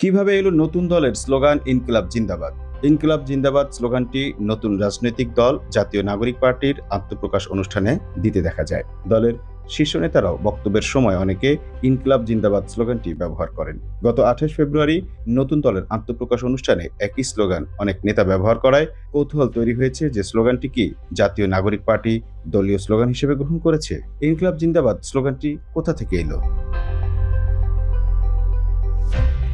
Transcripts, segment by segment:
কিভাবে এলো নতুন দলের স্লোগান ইনকিলাব জিন্দাবাদ? ইনকিলাব জিন্দাবাদ স্লোগানটি নতুন রাজনৈতিক দল জাতীয় নাগরিক পার্টির আত্মপ্রকাশ অনুষ্ঠানে দিতে দেখা যায়। দলের শীর্ষ নেতারাও বক্তব্যের সময় অনেকে ইনকিলাব জিন্দাবাদ স্লোগানটি ব্যবহার করেন। গত 28 ফেব্রুয়ারি নতুন দলের আত্মপ্রকাশ অনুষ্ঠানে একই স্লোগান অনেক নেতা ব্যবহার করায় কৌতূহল তৈরি হয়েছে যে স্লোগানটি কি জাতীয় নাগরিক পার্টি দলীয় স্লোগান হিসেবে গ্রহণ করেছে। ইনকিলাব জিন্দাবাদ স্লোগানটি কোথা থেকে এলো?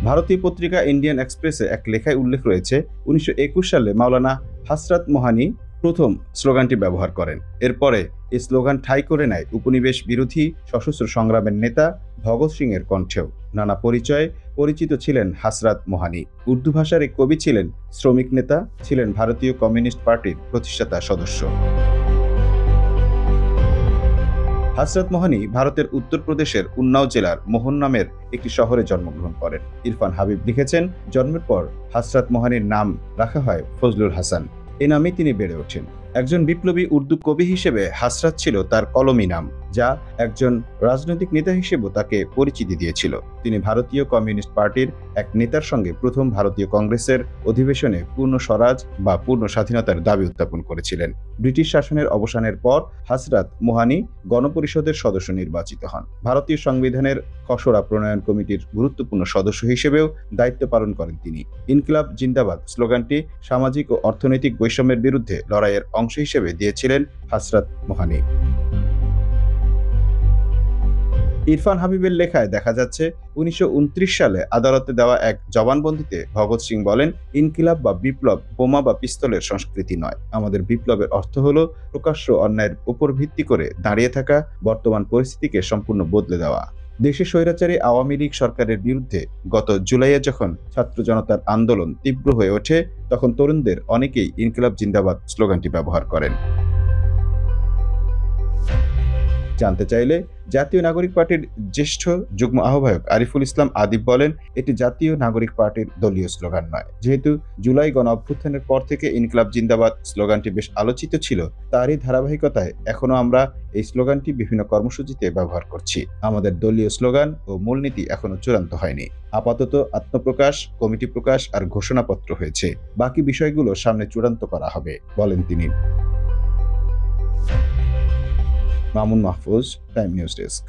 ভারতীয় পত্রিকা ইন্ডিয়ান এক্সপ্রেসে এক লেখায় উল্লেখ রয়েছে 1921 সালে মাওলানা হযরত মোহানি প্রথম স্লোগানটি ব্যবহার করেন। এরপরে এই স্লোগান ঠাঁই করে নেয় উপনিবেশ বিরোধী সশস্ত্র সংগ্রামের নেতা ভগৎ সিং এর কণ্ঠেও। নানা পরিচয়ে পরিচিত ছিলেন হযরত মোহানি। উর্দু ভাষার এক কবি ছিলেন, শ্রমিক নেতা ছিলেন, ভারতীয় কমিউনিস্ট পার্টির প্রতিষ্ঠাতা সদস্য। হযরত মোহানি ভারতের উত্তরপ্রদেশের উন্নাও জেলার মোহন নামের একটি শহরে জন্মগ্রহণ করেন। ইরফান হাবিব লিখেছেন, জন্মের পর হযরত মোহানির নাম রাখা হয় ফজলুল হাসান। এ নামেই তিনি বেড়ে ওঠেন। একজন বিপ্লবী উর্দু কবি হিসেবে হযরত ছিল তার কলমি নাম, যা একজন রাজনৈতিক নেতা হিসেবেও তাকে পরিচিতি দিয়েছিল। তিনি ভারতীয় কমিউনিস্ট পার্টির এক নেতার সঙ্গে প্রথম ভারতীয় কংগ্রেসের অধিবেশনে পূর্ণ স্বরাজ বা পূর্ণ স্বাধীনতার দাবি উত্থাপন করেছিলেন। ব্রিটিশ শাসনের অবসানের পর হযরত মোহানি গণপরিষদের সদস্য নির্বাচিত হন। ভারতীয় সংবিধানের খসড়া প্রণয়ন কমিটির গুরুত্বপূর্ণ সদস্য হিসেবেও দায়িত্ব পালন করেন তিনি। ইনকিলাব জিন্দাবাদ স্লোগানটি সামাজিক ও অর্থনৈতিক বৈষম্যের বিরুদ্ধে লড়াইয়ের অংশ হিসেবে দিয়েছিলেন হযরত মোহানি। ইরফান হাবিবের লেখায় দেখা যাচ্ছে 1929 সালে আদালতে দেওয়া এক জবানবন্দিতে ভগৎ সিং বলেন, ইনকিলাব বা বিপ্লব বোমা বা পিস্তলের সংস্কৃতি নয়। আমাদের বিপ্লবের অর্থ হলো প্রকাশ্য অন্যায়ের উপর ভিত্তি করে দাঁড়িয়ে থাকা, বর্তমান পরিস্থিতিকে সম্পূর্ণ বদলে দেওয়া। দেশে স্বৈরাচারী আওয়ামী লীগ সরকারের বিরুদ্ধে গত জুলাইয়ে যখন ছাত্র জনতার আন্দোলন তীব্র হয়ে ওঠে, তখন তরুণদের অনেকেই ইনকিলাব জিন্দাবাদ স্লোগানটি ব্যবহার করেন। জানতে চাইলে জাতীয় নাগরিক পার্টির জ্যেষ্ঠ যুগ্ম আহ্বায়ক আরিফুল ইসলাম আদিব বলেন, এটি জাতীয় নাগরিক পার্টির দলীয় স্লোগান নয়। যেহেতু জুলাই গণ অভ্যুত্থানের পর থেকে ইনকিলাব জিন্দাবাদ স্লোগানটি বেশ আলোচিত ছিল, তারই ধারাবাহিকতায় এখনো আমরা এই স্লোগানটি বিভিন্ন কর্মসূচিতে ব্যবহার করছি। আমাদের দলীয় স্লোগান ও মূলনীতি এখনো চূড়ান্ত হয়নি। আপাতত আত্মপ্রকাশ, কমিটি প্রকাশ আর ঘোষণাপত্র হয়েছে। বাকি বিষয়গুলো সামনে চূড়ান্ত করা হবে, বলেন তিনি। Mamun Mahfuz, time news desk.